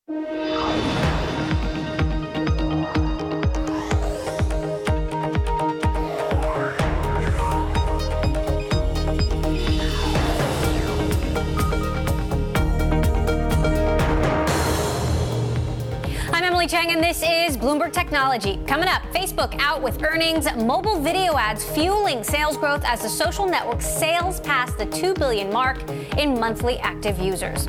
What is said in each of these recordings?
Chang, and this is Bloomberg Technology. Coming up, Facebook out with earnings, mobile video ads fueling sales growth as the social network sails past the 2 billion mark in monthly active users.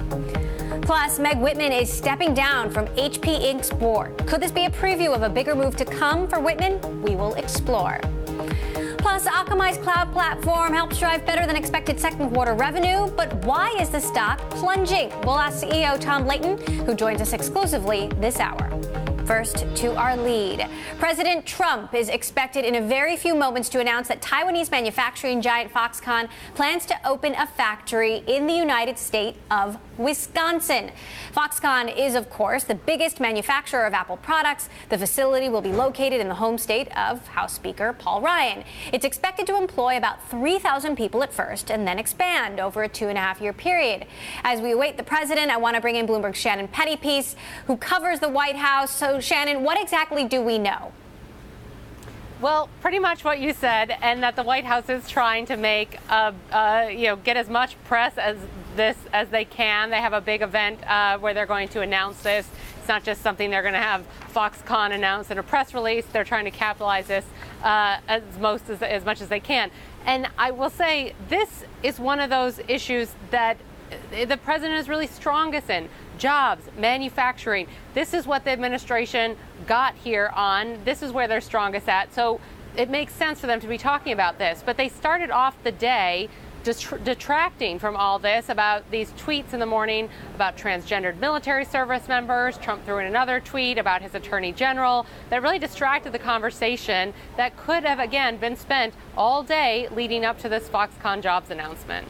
Plus, Meg Whitman is stepping down from HP Inc.'s board. Could this be a preview of a bigger move to come for Whitman? We will explore. Plus, Akamai's cloud platform helps drive better than expected second quarter revenue. But why is the stock plunging? We'll ask CEO Tom Layton, who joins us exclusively this hour. First, to our lead. President Trump is expected in a very few moments to announce that Taiwanese manufacturing giant Foxconn plans to open a factory in the United state of Wisconsin. Foxconn is, of course, the biggest manufacturer of Apple products. The facility will be located in the home state of House Speaker Paul Ryan. It's expected to employ about 3,000 people at first and then expand over a 2.5-year period. As we await the president, I want to bring in Bloomberg's Shannon Pettypiece, who covers the White House. So, Shannon, what exactly do we know? Well, pretty much what you said, and that the White House is trying to make, get as much press as they can. They have a big event where they're going to announce this. It's not just something they're going to have Foxconn announce in a press release. They're trying to capitalize this as much as they can. And I will say this is one of those issues that the president is really strongest in. Jobs, manufacturing. This is what the administration got here on. This is where they're strongest at. So it makes sense for them to be talking about this. But they started off the day detracting from all this about these tweets in the morning about transgendered military service members. Trump threw in another tweet about his attorney general that really distracted the conversation that could have, again, been spent all day leading up to this Foxconn jobs announcement.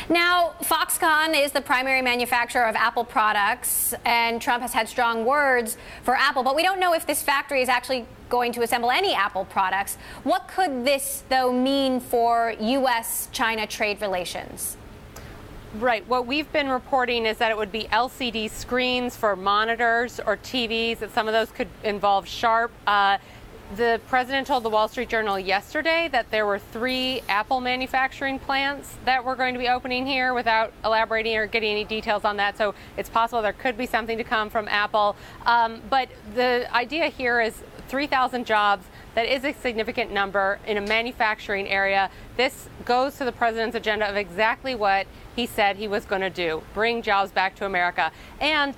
Now, Foxconn is the primary manufacturer of Apple products, and Trump has had strong words for Apple, but we don't know if this factory is actually going to assemble any Apple products. What could this, though, mean for U.S.-China trade relations? Right. What we've been reporting is that it would be LCD screens for monitors or TVs, that some of those could involve Sharp. The president told the Wall Street Journal yesterday that there were 3 Apple manufacturing plants that were going to be opening here without elaborating or getting any details on that. So it's possible there could be something to come from Apple. But the idea here is 3,000 jobs. That is a significant number in a manufacturing area. This goes to the president's agenda of exactly what he said he was going to do, bring jobs back to America. And,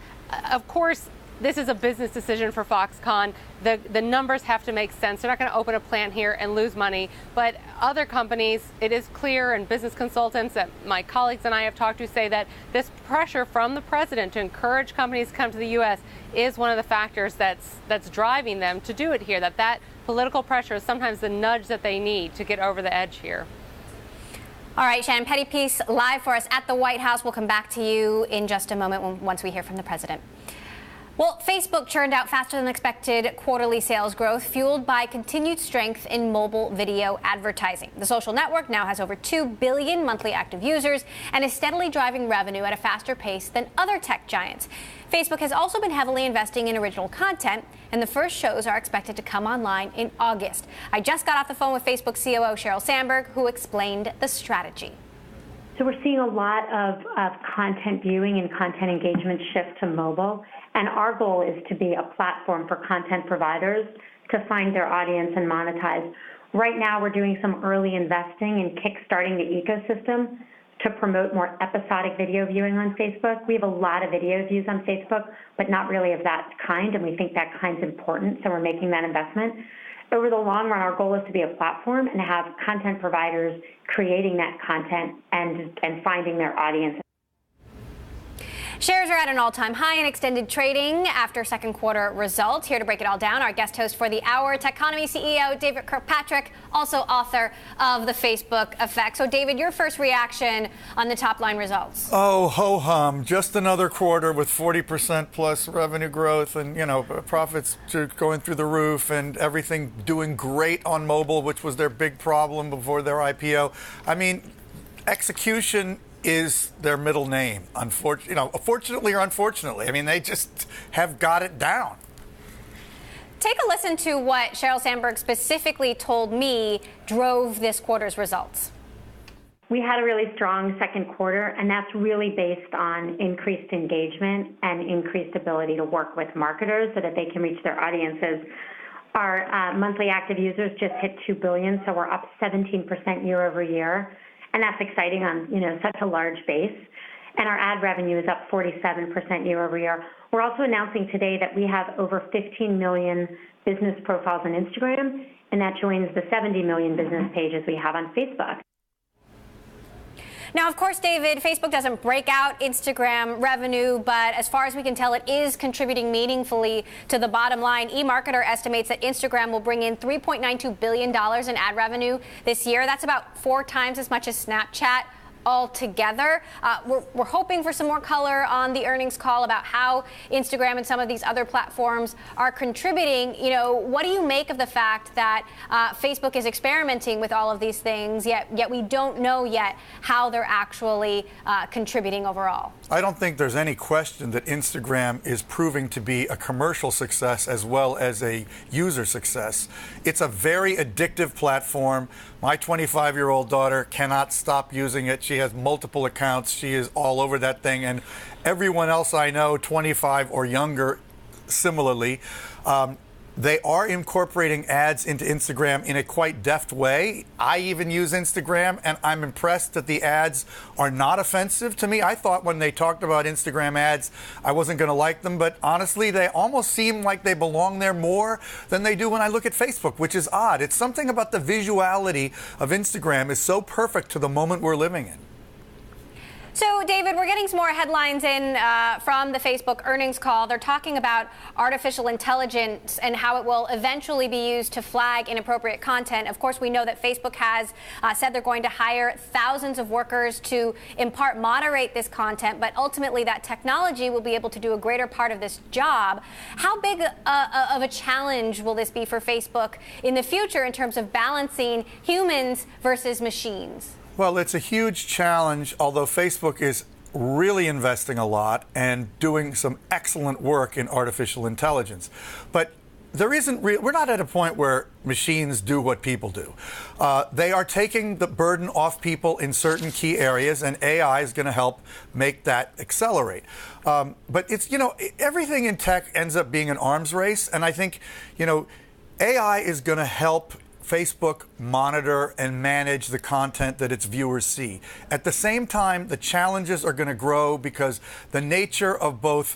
of course, this is a business decision for Foxconn. The numbers have to make sense. They're not going to open a plant here and lose money. But other companies, it is clear, and business consultants that my colleagues and I have talked to say that this pressure from the president to encourage companies to come to the U.S. is one of the factors that's driving them to do it here, that political pressure is sometimes the nudge that they need to get over the edge here. All right, Shannon Pettypiece live for us at the White House. We'll come back to you in just a moment once we hear from the president. Well, Facebook churned out faster than expected quarterly sales growth, fueled by continued strength in mobile video advertising. The social network now has over 2 billion monthly active users and is steadily driving revenue at a faster pace than other tech giants. Facebook has also been heavily investing in original content, and the first shows are expected to come online in August. I just got off the phone with Facebook COO Sheryl Sandberg, who explained the strategy. So we're seeing a lot of content viewing and content engagement shift to mobile. And our goal is to be a platform for content providers to find their audience and monetize. Right now, we're doing some early investing in kickstarting the ecosystem to promote more episodic video viewing on Facebook. We have a lot of video views on Facebook, but not really of that kind, and we think that kind's important, so we're making that investment. Over the long run, our goal is to be a platform and have content providers creating that content and finding their audience. Shares are at an all-time high in extended trading after second quarter results. Here to break it all down, our guest host for the hour, Techonomy CEO David Kirkpatrick, also author of The Facebook Effect. So, David, your first reaction on the top-line results? Oh, ho-hum. Just another quarter with 40% plus revenue growth and, profits going through the roof and everything doing great on mobile, which was their big problem before their IPO. I mean, execution is their middle name. Fortunately or unfortunately. I mean, they just have got it down. Take a listen to what Sheryl Sandberg specifically told me drove this quarter's results. We had a really strong second quarter, and that's really based on increased engagement and increased ability to work with marketers so that they can reach their audiences. Our monthly active users just hit 2 billion, so we're up 17% year over year, and that's exciting on such a large base. And our ad revenue is up 47% year over year. We're also announcing today that we have over 15 million business profiles on Instagram, and that joins the 70 million business pages we have on Facebook. Now, of course, David, Facebook doesn't break out Instagram revenue, but as far as we can tell, it is contributing meaningfully to the bottom line. eMarketer estimates that Instagram will bring in $3.92 billion in ad revenue this year. That's about 4 times as much as Snapchat altogether. We're hoping for some more color on the earnings call about how Instagram and some of these other platforms are contributing. What do you make of the fact that Facebook is experimenting with all of these things, yet we don't know yet how they're actually contributing overall? I don't think there's any question that Instagram is proving to be a commercial success as well as a user success. It's a very addictive platform. My 25-year-old daughter cannot stop using it. She has multiple accounts. She is all over that thing. And everyone else I know, 25 or younger, similarly, they are incorporating ads into Instagram in a quite deft way. I even use Instagram, and I'm impressed that the ads are not offensive to me. I thought when they talked about Instagram ads, I wasn't going to like them, but honestly, they almost seem like they belong there more than they do when I look at Facebook, which is odd. It's something about the visuality of Instagram is so perfect to the moment we're living in. So, David, we're getting some more headlines in from the Facebook earnings call. They're talking about artificial intelligence and how it will eventually be used to flag inappropriate content. Of course, we know that Facebook has said they're going to hire thousands of workers to, in part, moderate this content, but ultimately that technology will be able to do a greater part of this job. How big of a challenge will this be for Facebook in the future in terms of balancing humans versus machines? Well, it's a huge challenge, although Facebook is really investing a lot and doing some excellent work in artificial intelligence. But we're not at a point where machines do what people do. They are taking the burden off people in certain key areas, and AI is going to help make that accelerate. But it's, everything in tech ends up being an arms race. And I think, AI is going to help Facebook monitor and manage the content that its viewers see. At the same time, the challenges are going to grow because the nature of both,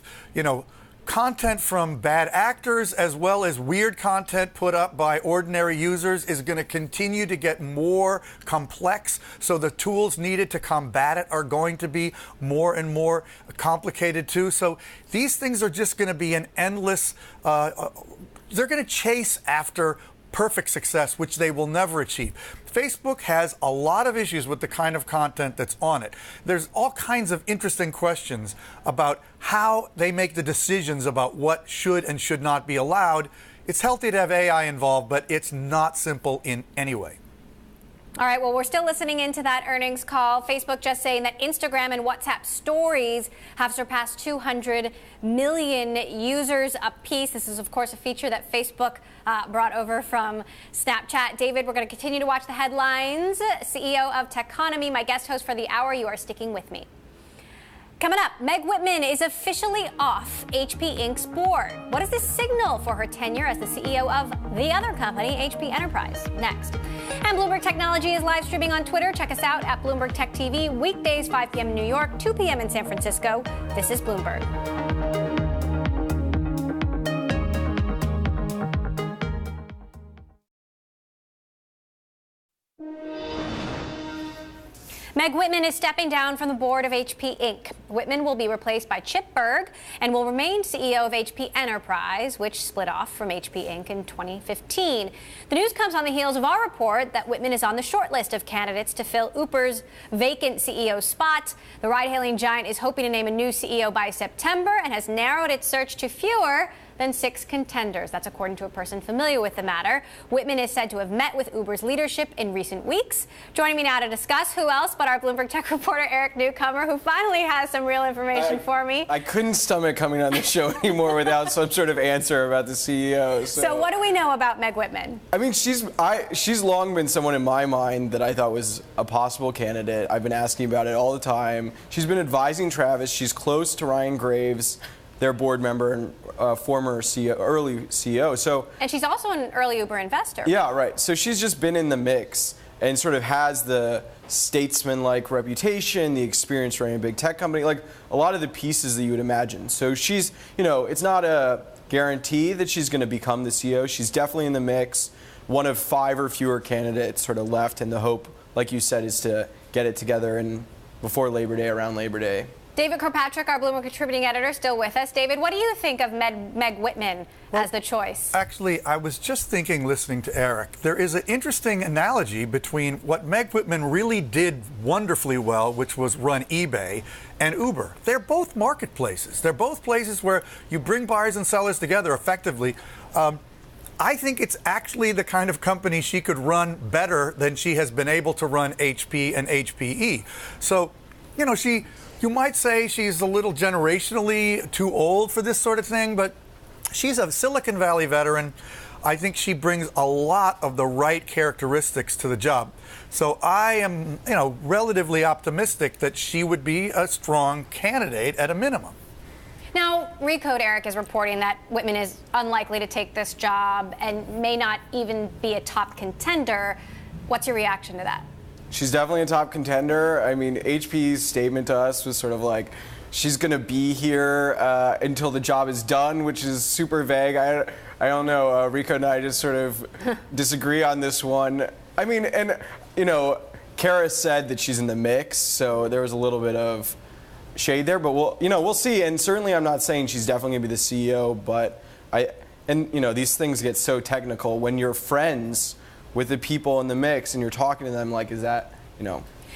content from bad actors as well as weird content put up by ordinary users is going to continue to get more complex. So the tools needed to combat it are going to be more and more complicated too. So these things are just going to be an endless, they're going to chase after perfect success, which they will never achieve. Facebook has a lot of issues with the kind of content that's on it. There's all kinds of interesting questions about how they make the decisions about what should and should not be allowed. It's healthy to have AI involved, but it's not simple in any way. All right, well, we're still listening into that earnings call. Facebook just saying that Instagram and WhatsApp stories have surpassed 200 million users apiece. This is, of course, a feature that Facebook brought over from Snapchat. David, we're going to continue to watch the headlines. CEO of Techonomy, my guest host for the hour. You are sticking with me. Coming up, Meg Whitman is officially off HP Inc.'s board. What does this signal for her tenure as the CEO of the other company, HP Enterprise? Next. And Bloomberg Technology is live streaming on Twitter. Check us out at Bloomberg Tech TV, weekdays 5 p.m. in New York, 2 p.m. in San Francisco. This is Bloomberg. Meg Whitman is stepping down from the board of HP Inc. Whitman will be replaced by Chip Bergh and will remain CEO of HP Enterprise, which split off from HP Inc. in 2015. The news comes on the heels of our report that Whitman is on the short list of candidates to fill Uber's vacant CEO spot. The ride-hailing giant is hoping to name a new CEO by September and has narrowed its search to fewer than 6 contenders. That's according to a person familiar with the matter. Whitman is said to have met with Uber's leadership in recent weeks. Joining me now to discuss, who else but our Bloomberg Tech reporter Eric Newcomer, who finally has some real information for me. I couldn't stomach coming on the show anymore without some sort of answer about the CEO. So what do we know about Meg Whitman? I mean, she's long been someone in my mind that I thought was a possible candidate. I've been asking about it all the time. She's been advising Travis. She's close to Ryan Graves, their board member and former CEO, early CEO. And she's also an early Uber investor. Yeah, right. So she's just been in the mix and sort of has the statesman-like reputation, the experience running a big tech company, like a lot of the pieces that you would imagine. So she's, it's not a guarantee that she's going to become the CEO. She's definitely in the mix. One of 5 or fewer candidates sort of left, and the hope, like you said, is to get it together before Labor Day, around Labor Day. David Kirkpatrick, our Bloomberg contributing editor, still with us. David, what do you think of Meg Whitman as the choice? Actually, I was just thinking, listening to Eric, there is an interesting analogy between what Meg Whitman really did wonderfully well, which was run eBay, and Uber. They're both marketplaces. They're both places where you bring buyers and sellers together effectively. I think it's actually the kind of company she could run better than she has been able to run HP and HPE. So, you might say she's a little generationally too old for this sort of thing, but she's a Silicon Valley veteran. I think she brings a lot of the right characteristics to the job. So I am, relatively optimistic that she would be a strong candidate at a minimum. Now, Recode, Eric, is reporting that Whitman is unlikely to take this job and may not even be a top contender. What's your reaction to that? She's definitely a top contender. I mean, HP's statement to us was sort of like, she's going to be here until the job is done, which is super vague. I don't know. Rico and I just sort of disagree on this one. I mean, and, Kara said that she's in the mix, so there was a little bit of shade there, but we'll see. And certainly I'm not saying she's definitely going to be the CEO, but these things get so technical when you're friends with the people in the mix and you're talking to them, like, is that, there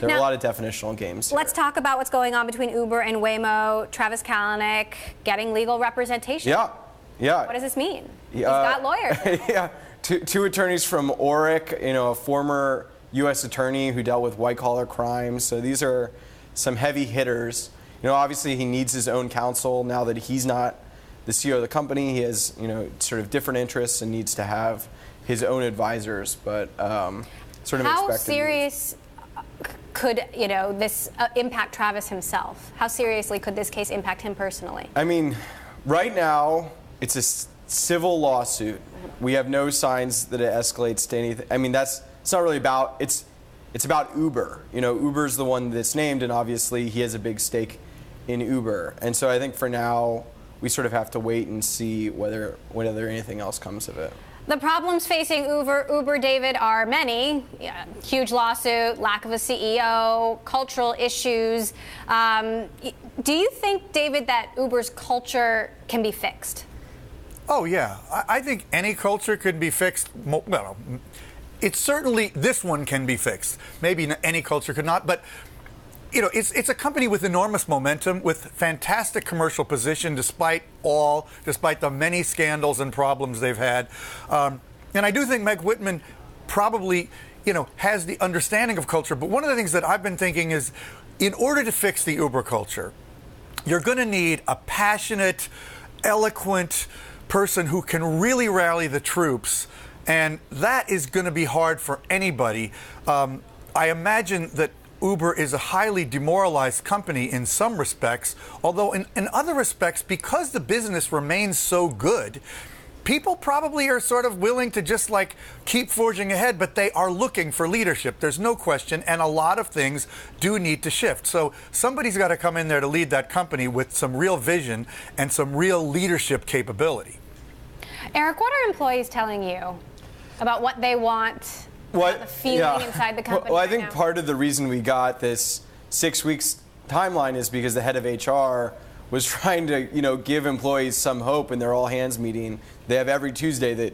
are a lot of definitional games here. Let's talk about what's going on between Uber and Waymo. Travis Kalanick getting legal representation. Yeah. What does this mean? He's got lawyers. Yeah, two attorneys from Oric, a former U.S. attorney who dealt with white-collar crimes. So these are some heavy hitters. Obviously he needs his own counsel now that he's not the CEO of the company. He has, sort of different interests and needs to have his own advisors, but sort of how serious could this impact Travis himself? How seriously could this case impact him personally? I mean, right now it's a civil lawsuit. We have no signs that it escalates to anything. I mean, it's not really about it's about Uber. Uber's the one that's named, and obviously he has a big stake in Uber. And so I think for now we sort of have to wait and see whether anything else comes of it. The problems facing Uber, David, are many. Huge lawsuit, lack of a CEO, cultural issues. Do you think, David, that Uber's culture can be fixed? Oh, yeah. I think any culture could be fixed. Well, it's certainly, this one can be fixed. Maybe any culture could not, but it's a company with enormous momentum, with fantastic commercial position, despite the many scandals and problems they've had. And I do think Meg Whitman probably, has the understanding of culture. But one of the things that I've been thinking is, in order to fix the Uber culture, you're going to need a passionate, eloquent person who can really rally the troops. And that is going to be hard for anybody. I imagine that Uber is a highly demoralized company in some respects, although in other respects, because the business remains so good, people probably are sort of willing to just keep forging ahead, but they are looking for leadership. There's no question, and a lot of things do need to shift. So somebody's got to come in there to lead that company with some real vision and some real leadership capability. Eric, what are employees telling you about what they want? The feeling inside the company. Well, I think part of the reason we got this 6 weeks timeline is because the head of HR was trying to, give employees some hope in their all hands meeting. They have every Tuesday that,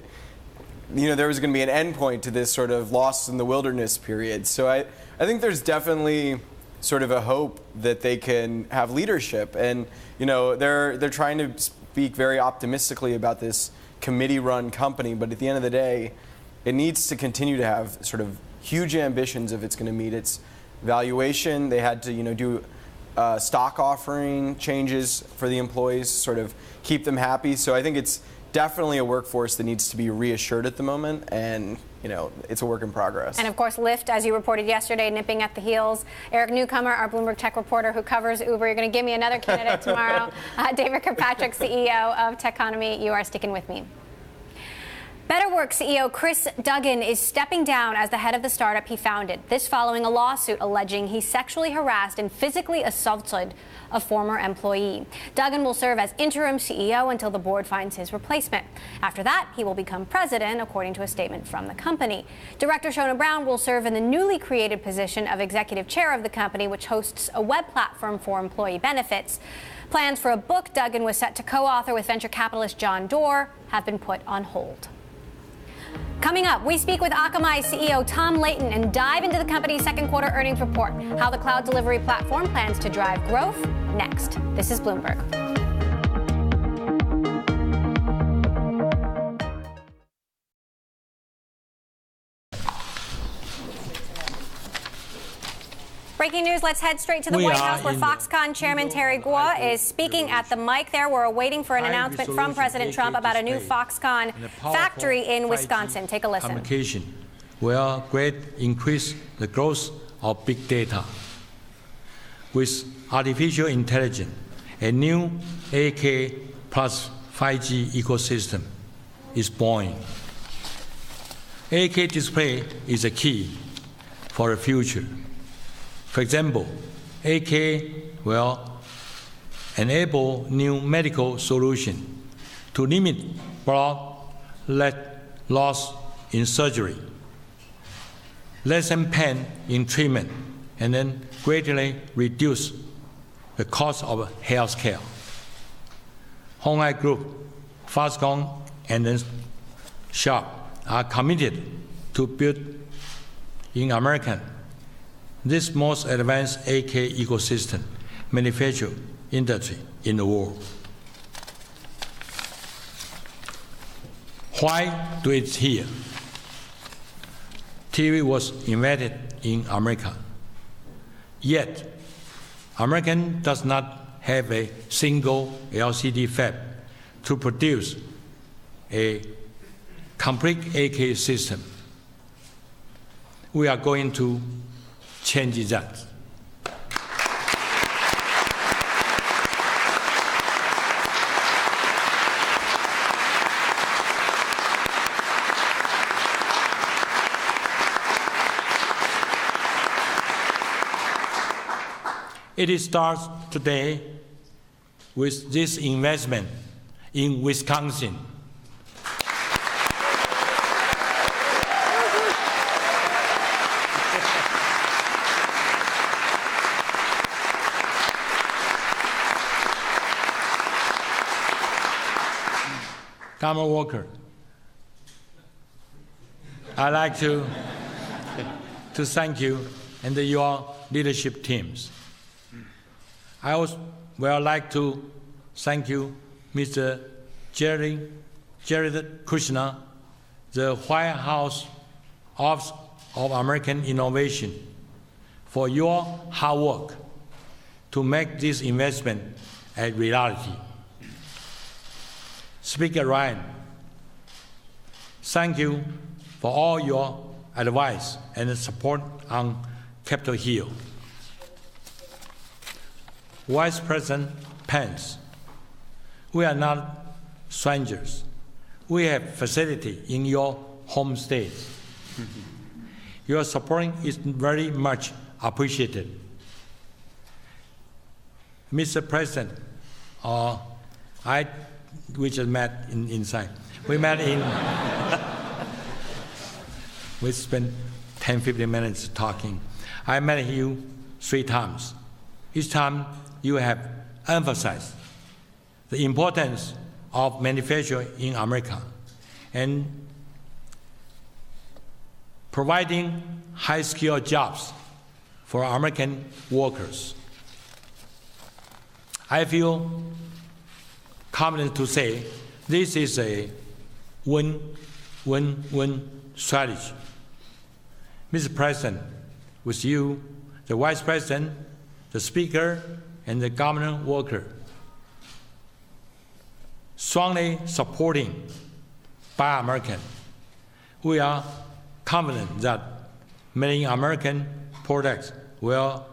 there was going to be an end point to this sort of lost in the wilderness period. So I think there's definitely sort of a hope that they can have leadership, and they're trying to speak very optimistically about this committee-run company, but at the end of the day, it needs to continue to have sort of huge ambitions if it's going to meet its valuation. They had to, do stock offering changes for the employees, sort of keep them happy. So I think it's definitely a workforce that needs to be reassured at the moment, and it's a work in progress. And of course, Lyft, as you reported yesterday, nipping at the heels. Eric Newcomer, our Bloomberg tech reporter who covers Uber, you're going to give me another candidate tomorrow. David Kirkpatrick, CEO of Techonomy, you are sticking with me. BetterWorks CEO Chris Duggan is stepping down as the head of the startup he founded. This following a lawsuit alleging he sexually harassed and physically assaulted a former employee. Duggan will serve as interim CEO until the board finds his replacement. After that, he will become president, according to a statement from the company. Director Shona Brown will serve in the newly created position of executive chair of the company, which hosts a web platform for employee benefits. Plans for a book Duggan was set to co-author with venture capitalist John Doerr have been put on hold. Coming up, we speak with Akamai CEO Tom Layton and dive into the company's second quarter earnings report, how the cloud delivery platform plans to drive growth next. This is Bloomberg. Breaking news, let's head straight to the White House where Foxconn Chairman Terry Gou is speaking at the mic there. We're waiting for an announcement from President Trump about a new Foxconn factory in Wisconsin. Take a listen. Communication will greatly increase the growth of big data. With artificial intelligence, a new 8K plus 5G ecosystem is born. 8K display is a key for the future. For example, 8K will enable new medical solutions to limit blood loss in surgery, lessen pain in treatment, and then greatly reduce the cost of health care. Honghai Group, Foxconn, and then Sharp are committed to build in America this most advanced 8K ecosystem manufacturing industry in the world. Why do it here? TV was invented in America. Yet, American does not have a single LCD fab to produce a complete 8K system. We are going to change that. It starts today with this investment in Wisconsin. Governor Walker, I'd like to thank you and your leadership teams. I also would like to thank you, Mr. Jared Kushner, the White House Office of American Innovation, for your hard work to make this investment a reality. Speaker Ryan, thank you for all your advice and support on Capitol Hill. Vice President Pence, we are not strangers. We have facility in your home state. Your support is very much appreciated. Mr. President, we just met inside. We met we spent 10-15 minutes talking. I met you 3 times. Each time you have emphasized the importance of manufacturing in America and providing high-skilled jobs for American workers. I feel confident to say this is a win-win-win strategy. Mr. President, with you, the Vice President, the Speaker, and the government worker, strongly supporting Buy American, we are confident that Made in American products will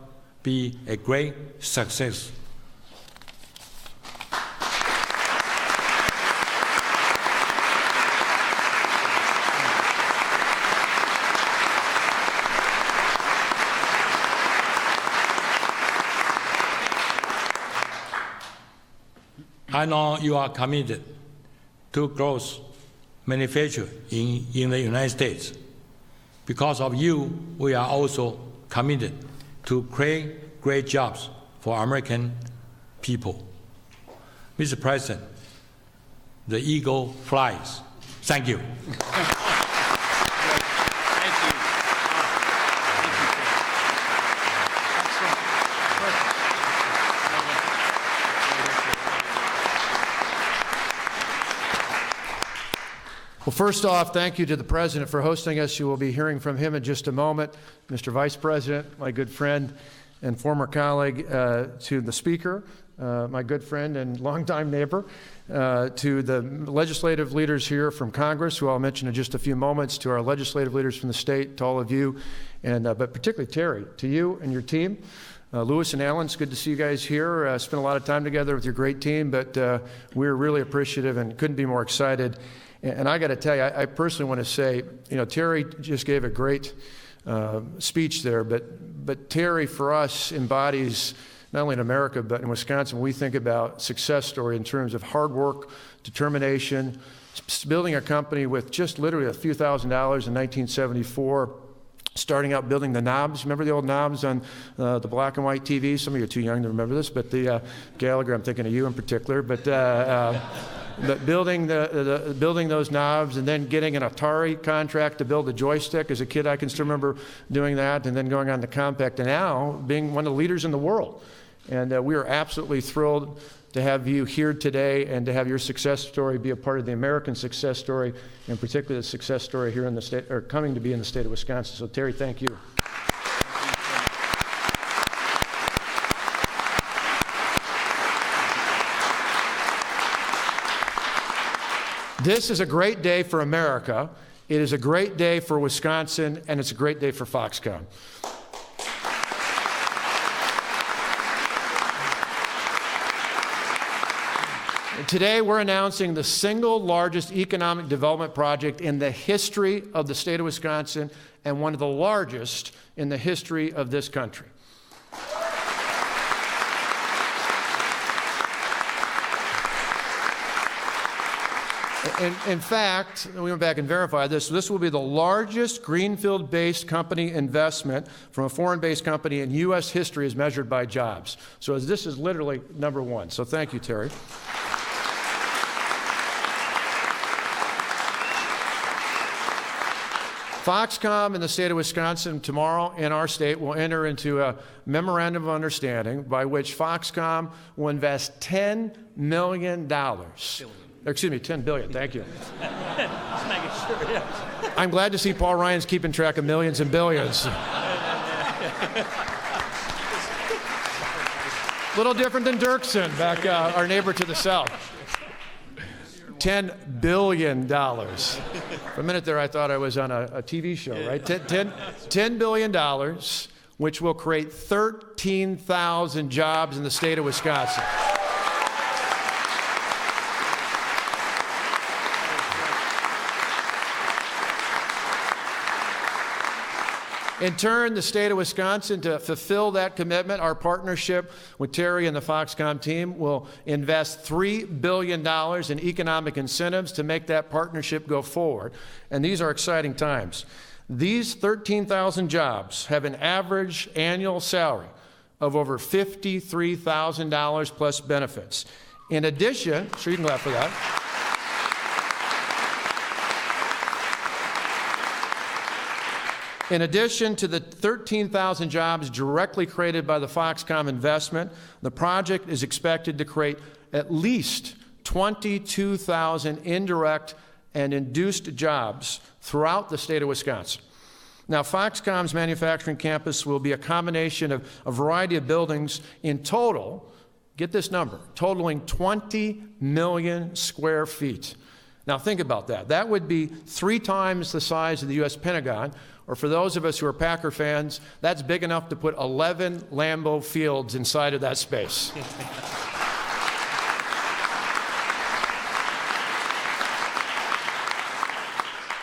be a great success. I know you are committed to growth manufacturing in the United States. Because of you, we are also committed to create great jobs for American people. Mr. President, the eagle flies. Thank you. Well, first off, thank you to the President for hosting us. You will be hearing from him in just a moment. Mr. Vice President, my good friend and former colleague, to the Speaker, my good friend and longtime neighbor, to the legislative leaders here from Congress, who I'll mention in just a few moments, to our legislative leaders from the state, to all of you, and but particularly Terry, to you and your team. Louis and Alan, it's good to see you guys here. Spent a lot of time together with your great team, but we're really appreciative and couldn't be more excited. And I got to tell you, I personally want to say, you know, Terry just gave a great speech there, but Terry for us embodies not only in America, but in Wisconsin, when we think about success story in terms of hard work, determination, building a company with just literally a few $1,000s in 1974, starting out building the knobs. Remember the old knobs on the black and white TV? Some of you are too young to remember this, but the Gallagher, I'm thinking of you in particular, but building those knobs and then getting an Atari contract to build a joystick. As a kid, I can still remember doing that, and then going on to Compaq, and now being one of the leaders in the world. And we are absolutely thrilled to have you here today and to have your success story be a part of the American success story, and particularly the success story here in the state, or coming to be in the state of Wisconsin. So Terry, thank you. This is a great day for America. It is a great day for Wisconsin, and it's a great day for Foxconn. Today, we're announcing the single largest economic development project in the history of the state of Wisconsin, and one of the largest in the history of this country. In fact, we went back and verified this. This will be the largest greenfield-based company investment from a foreign-based company in U.S. history as measured by jobs. So this is literally number one. So thank you, Terry. Foxconn in the state of Wisconsin tomorrow in our state will enter into a memorandum of understanding by which Foxconn will invest $10 million. Excuse me, $10 billion, thank you. I'm glad to see Paul Ryan's keeping track of millions and billions. Little different than Dirksen, back our neighbor to the south. $10 billion. For a minute there, I thought I was on a TV show, right? $10 billion, which will create 13,000 jobs in the state of Wisconsin. In turn, the state of Wisconsin, to fulfill that commitment, our partnership with Terry and the Foxconn team will invest $3 billion in economic incentives to make that partnership go forward. And these are exciting times. These 13,000 jobs have an average annual salary of over $53,000 plus benefits. In addition, sure you can clap for that. In addition to the 13,000 jobs directly created by the Foxconn investment, the project is expected to create at least 22,000 indirect and induced jobs throughout the state of Wisconsin. Now, Foxconn's manufacturing campus will be a combination of a variety of buildings in total, get this number, totaling 20 million square feet. Now, think about that. That would be 3 times the size of the U.S. Pentagon, or for those of us who are Packer fans, that's big enough to put 11 Lambeau Fields inside of that space.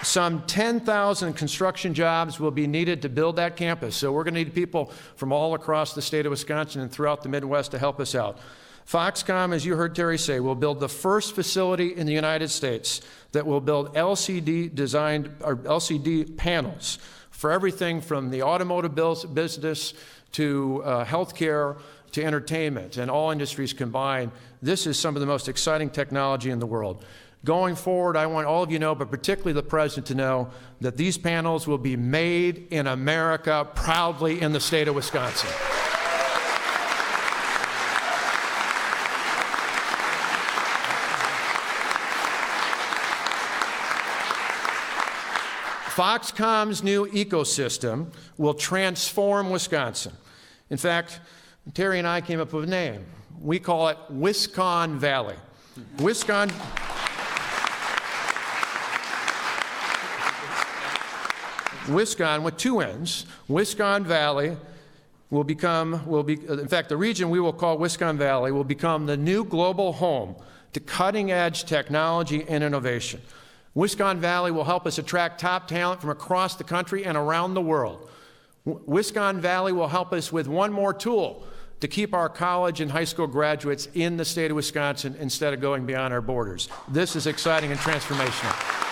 Some 10,000 construction jobs will be needed to build that campus. So we're going to need people from all across the state of Wisconsin and throughout the Midwest to help us out. Foxconn, as you heard Terry say, will build the first facility in the United States that will build LCD panels for everything from the automotive business to healthcare to entertainment and all industries combined. This is some of the most exciting technology in the world. Going forward, I want all of you to know, but particularly the President to know, that these panels will be made in America proudly in the state of Wisconsin. Foxconn's new ecosystem will transform Wisconsin. In fact, Terry and I came up with a name. We call it Wisconn Valley. Wisconn with 2 N's. Wisconn Valley in fact, the region we will call Wisconn Valley will become the new global home to cutting-edge technology and innovation. Wisconn Valley will help us attract top talent from across the country and around the world. Wisconn Valley will help us with one more tool to keep our college and high school graduates in the state of Wisconsin instead of going beyond our borders. This is exciting and transformational.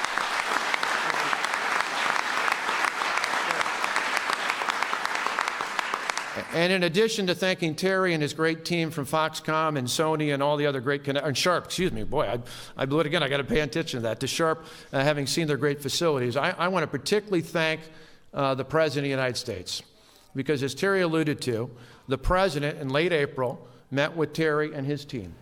And in addition to thanking Terry and his great team from Foxconn and Sony and all the other great and Sharp, excuse me, boy, I blew it again. I got to pay attention to that. To Sharp, having seen their great facilities, I want to particularly thank the President of the United States, because as Terry alluded to, the President in late April met with Terry and his team.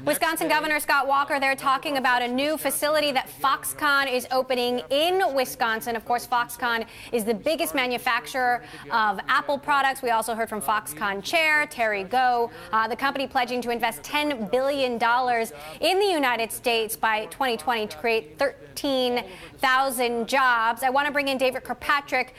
Wisconsin Governor Scott Walker there talking about a new facility that Foxconn is opening in Wisconsin. Of course, Foxconn is the biggest manufacturer of Apple products. We also heard from Foxconn Chair Terry Go, the company pledging to invest $10 billion in the United States by 2020 to create 13,000 jobs. I want to bring in David Kirkpatrick.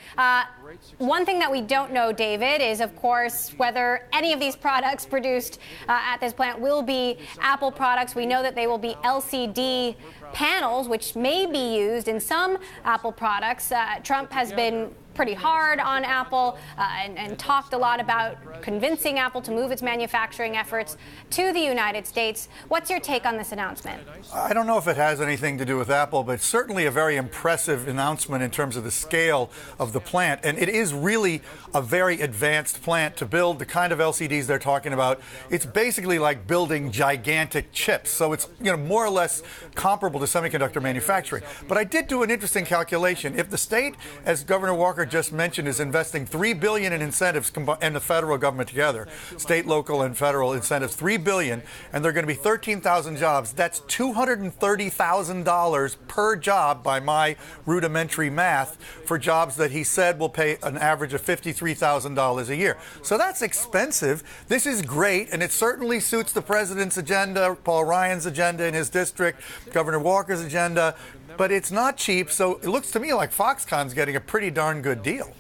One thing that we don't know, David, is, of course, whether any of these products produced at this plant will be Apple products. We know that they will be LCD panels, which may be used in some Apple products. Trump has been pretty hard on Apple and talked a lot about convincing Apple to move its manufacturing efforts to the United States. What's your take on this announcement? I don't know if it has anything to do with Apple, but it's certainly a very impressive announcement in terms of the scale of the plant. And it is really a very advanced plant to build the kind of LCDs they're talking about. It's basically like building gigantic chips. So it's, more or less comparable to semiconductor manufacturing. But I did do an interesting calculation. If the state, as Governor Walker just mentioned, is investing $3 billion in incentives and the federal government together, state, local, and federal incentives, $3 billion, and they're going to be 13,000 jobs. That's $230,000 per job by my rudimentary math for jobs that he said will pay an average of $53,000 a year. So that's expensive. This is great, and it certainly suits the president's agenda, Paul Ryan's agenda in his district, Governor Walker's agenda. But it's not cheap, so it looks to me like Foxconn's getting a pretty darn good deal.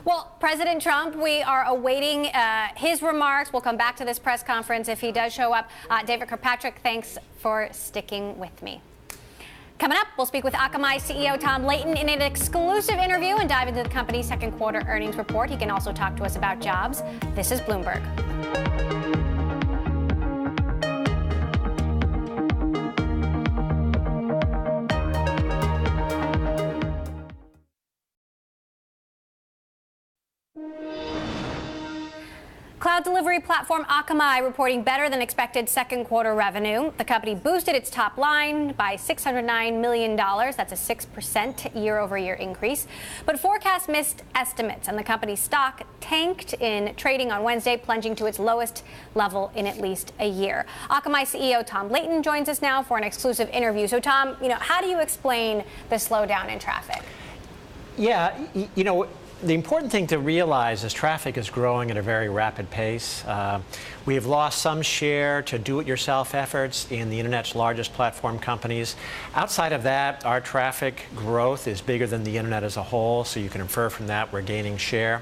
Well, President Trump, we are awaiting his remarks. We'll come back to this press conference if he does show up. David Kirkpatrick, thanks for sticking with me. Coming up, we'll speak with Akamai CEO Tom Layton in an exclusive interview and dive into the company's second quarter earnings report. He can also talk to us about jobs. This is Bloomberg. Cloud Cloud delivery platform Akamai reporting better than expected second quarter revenue. The company boosted its top line by $609 million. That's a 6% year-over-year increase. But forecasts missed estimates, and the company's stock tanked in trading on Wednesday, plunging to its lowest level in at least a year. Akamai CEO Tom Leighton joins us now for an exclusive interview. So, Tom, how do you explain the slowdown in traffic? Yeah, the important thing to realize is traffic is growing at a very rapid pace. We have lost some share to do-it-yourself efforts in the internet's largest platform companies. Outside of that, our traffic growth is bigger than the internet as a whole, so you can infer from that we're gaining share.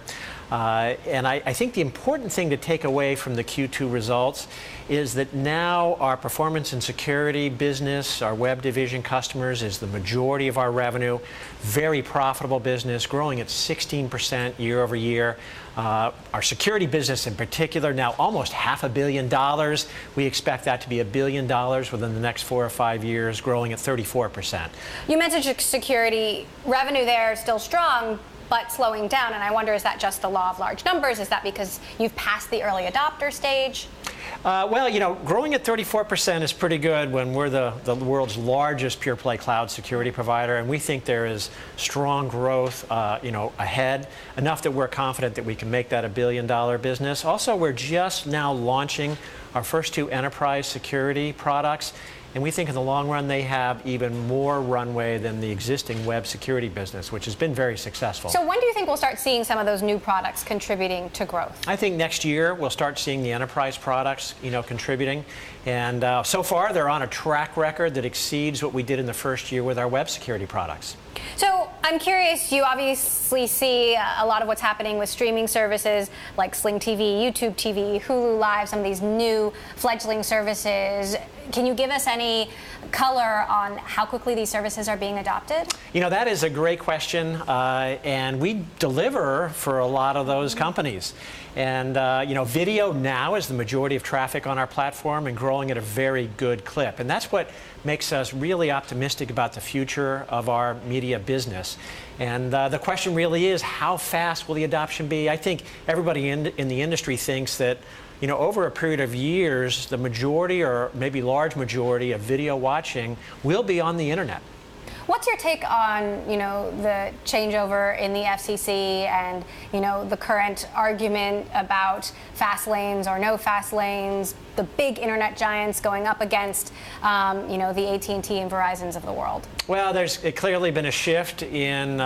And I think the important thing to take away from the Q2 results is that now our performance and security business, our web division customers, is the majority of our revenue. Very profitable business, growing at 16% year over year. Our security business in particular, now almost $500 million. We expect that to be $1 billion within the next 4 or 5 years, growing at 34%. You mentioned security revenue there still strong, but slowing down. And I wonder, is that just the law of large numbers? Is that because you've passed the early adopter stage? Well, growing at 34% is pretty good when we're the world's largest pure play cloud security provider, and we think there is strong growth, ahead, enough that we're confident that we can make that $1 billion business. Also, we're just now launching our first 2 enterprise security products. And we think in the long run, they have even more runway than the existing web security business, which has been very successful. So when do you think we'll start seeing some of those new products contributing to growth? I think next year we'll start seeing the enterprise products, contributing. And so far, they're on a track record that exceeds what we did in the first year with our web security products. So I'm curious, you obviously see a lot of what's happening with streaming services like Sling TV, YouTube TV, Hulu Live, some of these new fledgling services. Can you give us any color on how quickly these services are being adopted? That is a great question, and we deliver for a lot of those companies. And, video now is the majority of traffic on our platform and growing at a very good clip. And that's what makes us really optimistic about the future of our media business. And the question really is, how fast will the adoption be? I think everybody in the industry thinks that over a period of years, the majority or maybe large majority of video watching will be on the internet. What's your take on, the changeover in the FCC and, the current argument about fast lanes or no fast lanes, the big internet giants going up against, the AT&T and Verizons of the world? Well, there's clearly been a shift in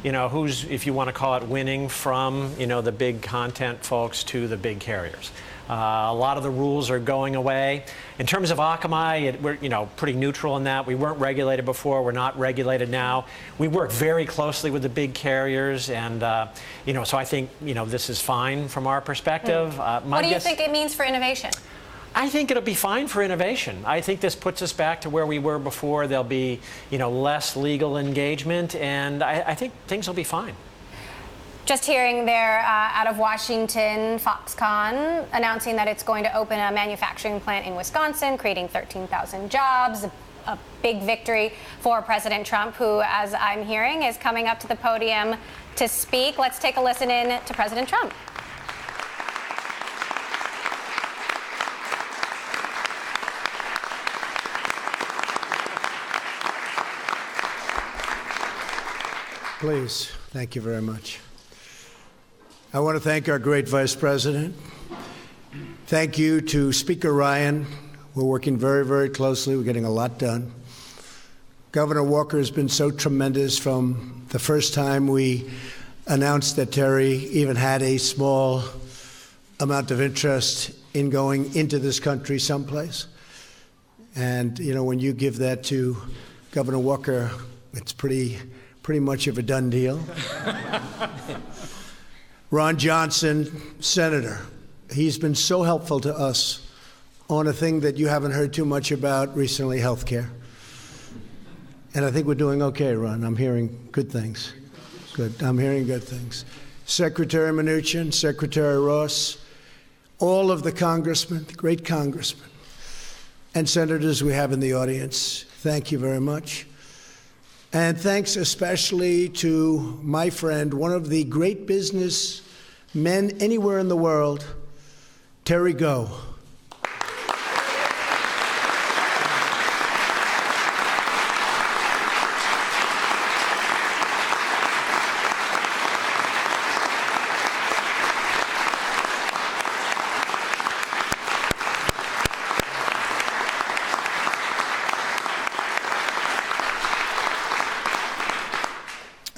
who's, if you want to call it, winning from, the big content folks to the big carriers. A lot of the rules are going away. In terms of Akamai, we're pretty neutral in that. We weren't regulated before. We're not regulated now. We work very closely with the big carriers, and so I think this is fine from our perspective. What do you think it means for innovation? I think it'll be fine for innovation. I think this puts us back to where we were before. There'll be, less legal engagement, and I think things will be fine. Just hearing there out of Washington, Foxconn announcing that it's going to open a manufacturing plant in Wisconsin, creating 13,000 jobs. A big victory for President Trump, who, as I'm hearing, is coming up to the podium to speak. Let's take a listen in to President Trump. Please, thank you very much. I want to thank our great Vice President. Thank you to Speaker Ryan. We're working very, very closely. We're getting a lot done. Governor Walker has been so tremendous from the first time we announced that Terry even had a small amount of interest in going into this country someplace. And, when you give that to Governor Walker, it's pretty much of a done deal. Ron Johnson, Senator, he's been so helpful to us on a thing that you haven't heard too much about recently, health care. And I think we're doing okay, Ron. I'm hearing good things. Good. I'm hearing good things. Secretary Mnuchin, Secretary Ross, all of the congressmen, the great congressmen, and senators we have in the audience, thank you very much. And thanks especially to my friend, one of the great business men anywhere in the world, Terry Go.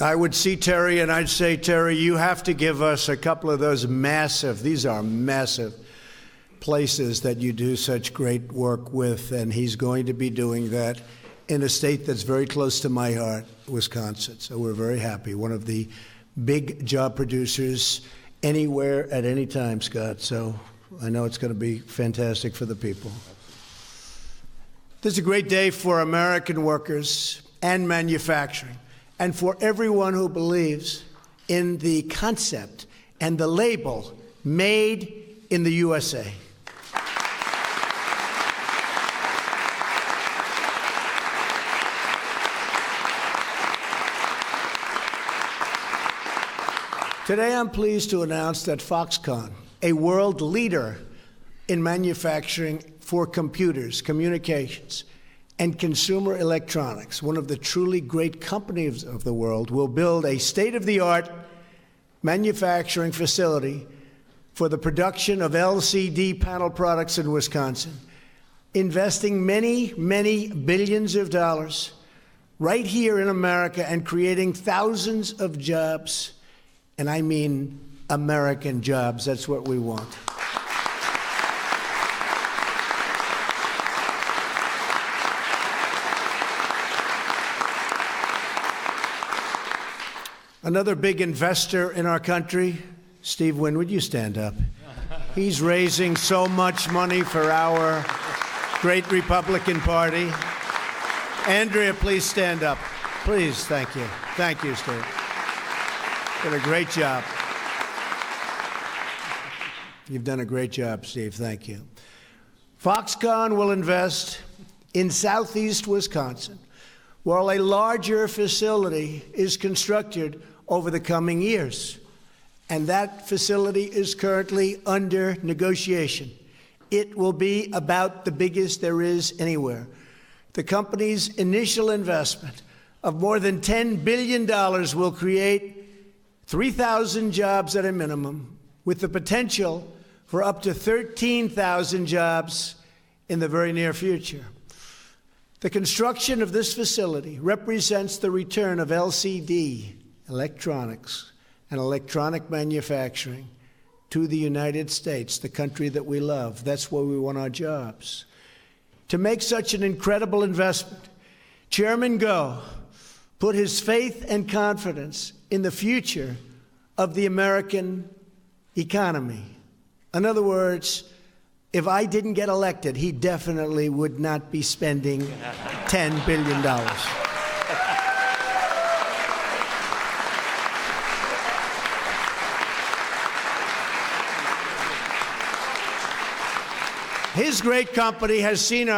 I would see Terry and I'd say, Terry, you have to give us a couple of those these are massive places that you do such great work with, and he's going to be doing that in a state that's very close to my heart, Wisconsin. So we're very happy. One of the big job producers anywhere at any time, Scott. So I know it's going to be fantastic for the people. This is a great day for American workers and manufacturing, and for everyone who believes in the concept and the label, made in the USA. Today, I'm pleased to announce that Foxconn, a world leader in manufacturing for computers, communications, and consumer electronics, one of the truly great companies of the world, will build a state-of-the-art manufacturing facility for the production of LCD panel products in Wisconsin, investing many, many billions of dollars right here in America and creating thousands of jobs. And I mean American jobs. That's what we want. Another big investor in our country, Steve Wynn, would you stand up? He's raising so much money for our great Republican Party. Andrea, please stand up. Please, thank you. Thank you, Steve. Did a great job. You've done a great job, Steve. Thank you. Foxconn will invest in southeast Wisconsin, while a larger facility is constructed over the coming years. And that facility is currently under negotiation. It will be about the biggest there is anywhere. The company's initial investment of more than $10 billion will create 3,000 jobs at a minimum, with the potential for up to 13,000 jobs in the very near future. The construction of this facility represents the return of LCD, electronics, and electronic manufacturing to the United States, the country that we love. That's where we want our jobs. To make such an incredible investment, Chairman Go put his faith and confidence in the future of the American economy. In other words, if I didn't get elected, he definitely would not be spending $10 billion. His great company has seen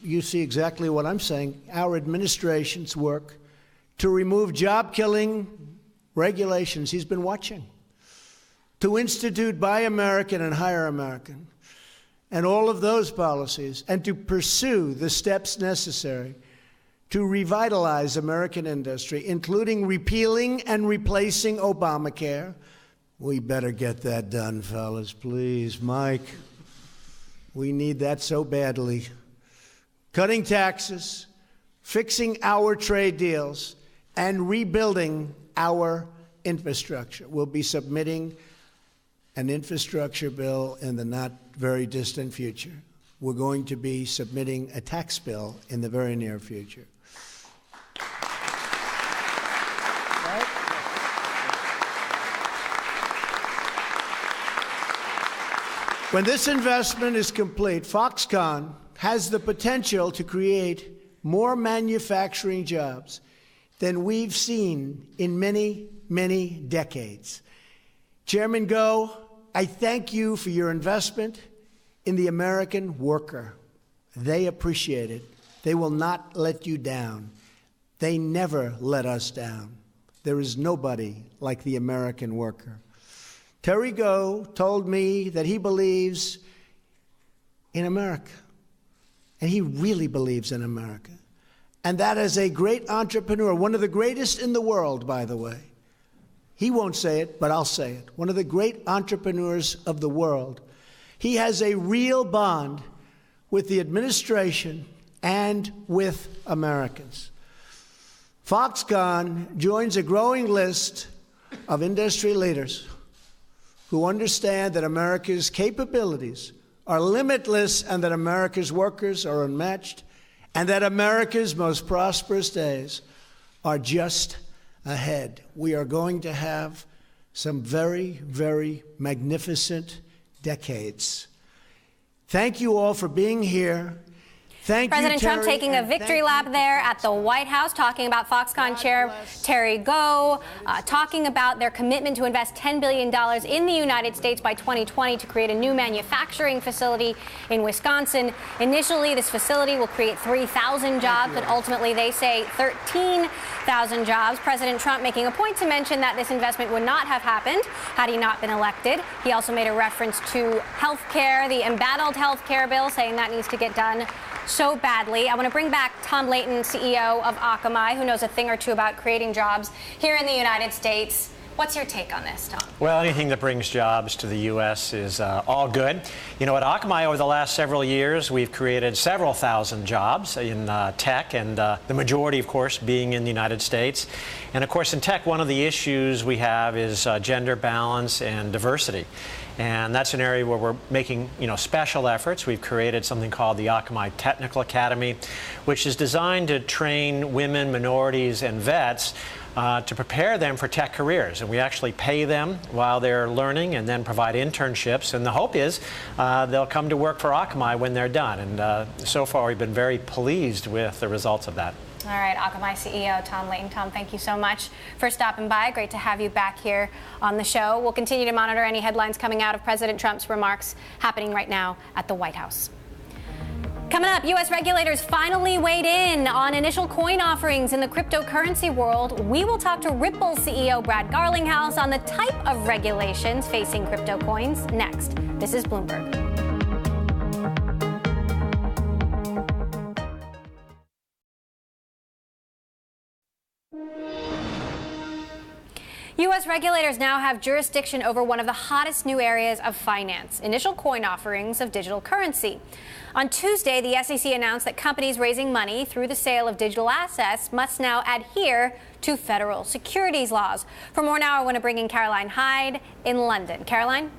you see exactly what I'm saying, our administration's work to remove job-killing regulations. He's been watching. To institute Buy American and Hire American, and all of those policies, and to pursue the steps necessary to revitalize American industry, including repealing and replacing Obamacare. We better get that done, fellas, please. Mike, we need that so badly. Cutting taxes, fixing our trade deals, and rebuilding our infrastructure. We'll be submitting an infrastructure bill in the not very distant future. We're going to be submitting a tax bill in the very near future. When this investment is complete, Foxconn has the potential to create more manufacturing jobs than we've seen in many, many decades. Chairman Go, I thank you for your investment in the American worker. They appreciate it. They will not let you down. They never let us down. There is nobody like the American worker. Terry Go told me that he believes in America, and he really believes in America. And that as a great entrepreneur, one of the greatest in the world, by the way, he won't say it, but I'll say it, one of the great entrepreneurs of the world, he has a real bond with the administration and with Americans. Foxconn joins a growing list of industry leaders who understand that America's capabilities are limitless and that America's workers are unmatched and that America's most prosperous days are just ahead. We are going to have some very, very magnificent decades. Thank you all for being here. Thank President you, Trump Terry, taking a victory lap there at the White House, talking about Foxconn chair Terry Go, talking about their commitment to invest $10 billion in the United States by 2020 to create a new manufacturing facility in Wisconsin. Initially, this facility will create 3,000 jobs, but ultimately they say 13,000 jobs. President Trump making a point to mention that this investment would not have happened had he not been elected. He also made a reference to health care, the embattled health care bill, saying that needs to get done so badly. I want to bring back Tom Layton, CEO of Akamai, who knows a thing or two about creating jobs here in the United States. What's your take on this, Tom? Well, anything that brings jobs to the U.S. is all good. You know, at Akamai, over the last several years, we've created several thousand jobs in tech, and the majority, of course, being in the United States. And, of course, in tech, one of the issues we have is gender balance and diversity. And that's an area where we're making, special efforts. We've created something called the Akamai Technical Academy, which is designed to train women, minorities, and vets to prepare them for tech careers. And we actually pay them while they're learning and then provide internships. And the hope is they'll come to work for Akamai when they're done. And so far, we've been very pleased with the results of that. All right, Akamai CEO Tom Layton. Tom, thank you so much for stopping by. Great to have you back here on the show. We'll continue to monitor any headlines coming out of President Trump's remarks happening right now at the White House. Coming up, U.S. regulators finally weighed in on initial coin offerings in the cryptocurrency world. We will talk to Ripple CEO Brad Garlinghouse on the type of regulations facing crypto coins next. This is Bloomberg. U.S. regulators now have jurisdiction over one of the hottest new areas of finance, initial coin offerings of digital currency. On Tuesday, the SEC announced that companies raising money through the sale of digital assets must now adhere to federal securities laws. For more now, I want to bring in Caroline Hyde in London. Caroline?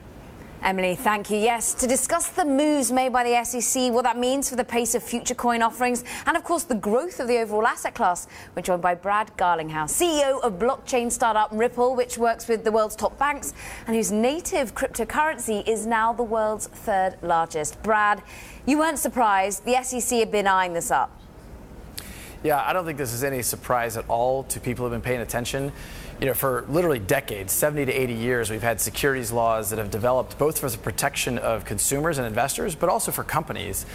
Emily, thank you. Yes, to discuss the moves made by the SEC, what that means for the pace of future coin offerings, and of course the growth of the overall asset class, we're joined by Brad Garlinghouse, CEO of blockchain startup Ripple, which works with the world's top banks and whose native cryptocurrency is now the world's third largest. Brad, you weren't surprised. The SEC had been eyeing this up. Yeah, I don't think this is any surprise at all to people who have been paying attention. For literally decades, 70 to 80 years, we've had securities laws that have developed both for the protection of consumers and investors, but also for companies.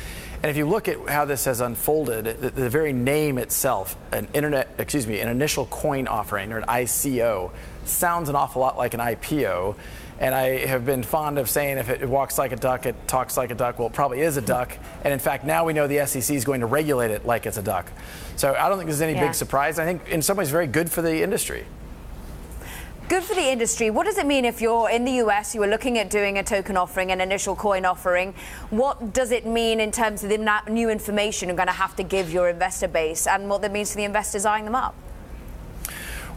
And if you look at how this has unfolded, the very name itself, an initial coin offering, or an ICO, sounds an awful lot like an IPO. And I have been fond of saying if it walks like a duck, it talks like a duck. Well, it probably is a duck. And in fact, now we know the SEC is going to regulate it like it's a duck. So I don't think this is any big surprise. I think in some ways very good for the industry. Good for the industry. What does it mean if you're in the US, you were looking at doing a token offering, an initial coin offering? What does it mean in terms of the new information you're going to have to give your investor base and what that means for the investors eyeing them up?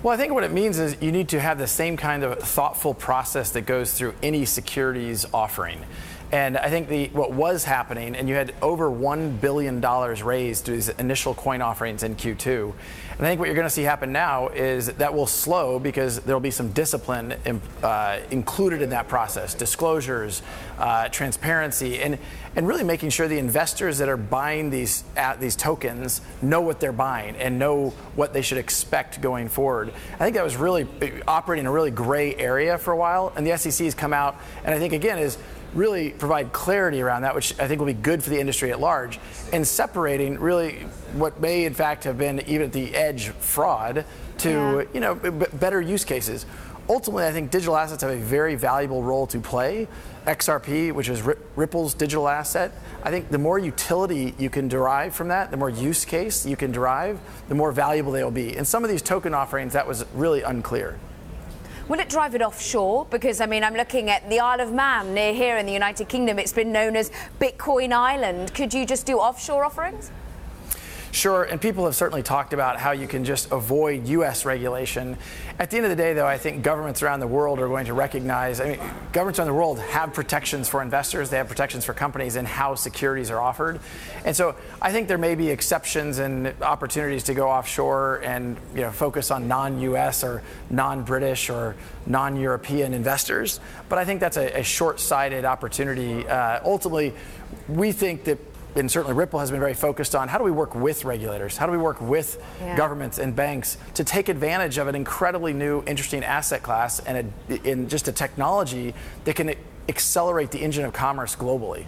Well, I think what it means is you need to have the same kind of thoughtful process that goes through any securities offering. And I think what was happening, and you had over $1 billion raised through these initial coin offerings in Q2. And I think what you're going to see happen now is that will slow because there will be some discipline included in that process, disclosures, transparency, and really making sure the investors that are buying these tokens know what they're buying and know what they should expect going forward. I think that was really operating in a really gray area for a while, and the SEC has come out, and I think again is really provide clarity around that, which I think will be good for the industry at large, and separating really what may in fact have been even at the edge fraud to better use cases. ultimately, I think digital assets have a very valuable role to play. XRP, which is Ripple's digital asset, I think the more utility you can derive from that, the more use case you can derive, the more valuable they will be. In some of these token offerings, that was really unclear. Will it drive it offshore? Because, I mean, I'm looking at the Isle of Man near here in the United Kingdom. It's been known as Bitcoin Island. Could you just do offshore offerings? Sure, and people have certainly talked about how you can just avoid U.S. regulation. At the end of the day, though, I think governments around the world are going to recognize, governments around the world have protections for investors, they have protections for companies and how securities are offered. And so I think there may be exceptions and opportunities to go offshore and focus on non-U.S. or non-British or non-European investors. But I think that's a short-sighted opportunity. Ultimately, we think that, and certainly Ripple has been very focused on, how do we work with regulators? How do we work with governments and banks to take advantage of an incredibly new, interesting asset class and in just a technology that can accelerate the engine of commerce globally?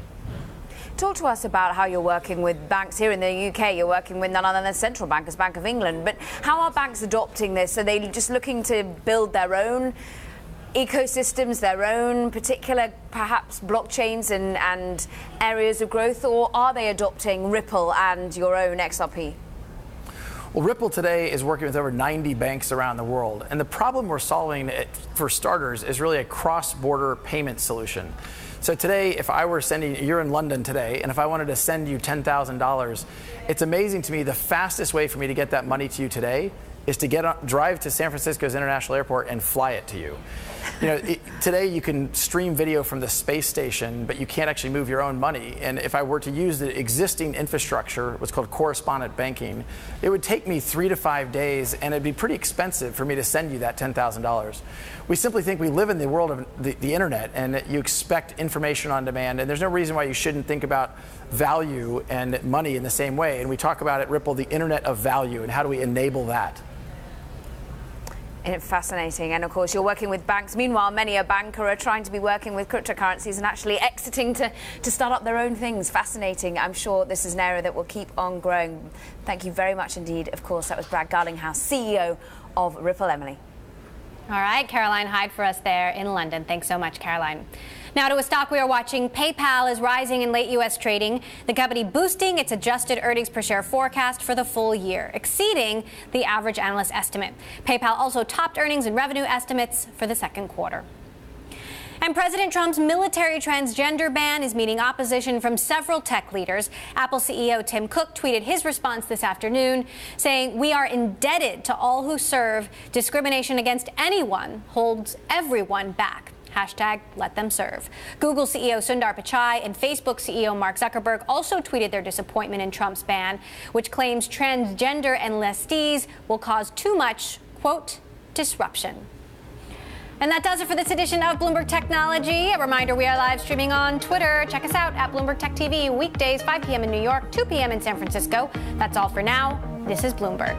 Talk to us about how you're working with banks here in the UK. You're working with none other than central bankers, Bank of England. But how are banks adopting this? Are they just looking to build their own ecosystems, their own particular perhaps blockchains and areas of growth, or are they adopting Ripple and your own XRP? Well, Ripple today is working with over 90 banks around the world. And the problem we're solving, for starters, is really a cross-border payment solution. So today, if I were you're in London today, and if I wanted to send you $10,000, it's amazing to me the fastest way for me to get that money to you today is to drive to San Francisco's International Airport and fly it to you. Today you can stream video from the space station, but you can't actually move your own money. And if I were to use the existing infrastructure, what's called correspondent banking, it would take me 3 to 5 days, and it'd be pretty expensive for me to send you that $10,000. We simply think we live in the world of the internet, and you expect information on demand, and there's no reason why you shouldn't think about value and money in the same way. And we talk about at Ripple the internet of value, and how do we enable that? Fascinating. And of course, you're working with banks. Meanwhile, many a banker are trying to be working with cryptocurrencies and actually exiting to start up their own things. Fascinating. I'm sure this is an area that will keep on growing. Thank you very much indeed. Of course, that was Brad Garlinghouse, CEO of Ripple. Emily. All right, Caroline Hyde for us there in London. Thanks so much, Caroline. Now to a stock we are watching. PayPal is rising in late U.S. trading. The company boosting its adjusted earnings per share forecast for the full year, exceeding the average analyst estimate. PayPal also topped earnings and revenue estimates for the second quarter. And President Trump's military transgender ban is meeting opposition from several tech leaders. Apple CEO Tim Cook tweeted his response this afternoon, saying, "We are indebted to all who serve. Discrimination against anyone holds everyone back. Hashtag let them serve." Google CEO Sundar Pichai and Facebook CEO Mark Zuckerberg also tweeted their disappointment in Trump's ban, which claims transgender enlistees will cause too much, quote, disruption. And that does it for this edition of Bloomberg Technology. A reminder, we are live streaming on Twitter. Check us out at Bloomberg Tech TV, weekdays 5 p.m. in New York, 2 p.m. in San Francisco. That's all for now. This is Bloomberg.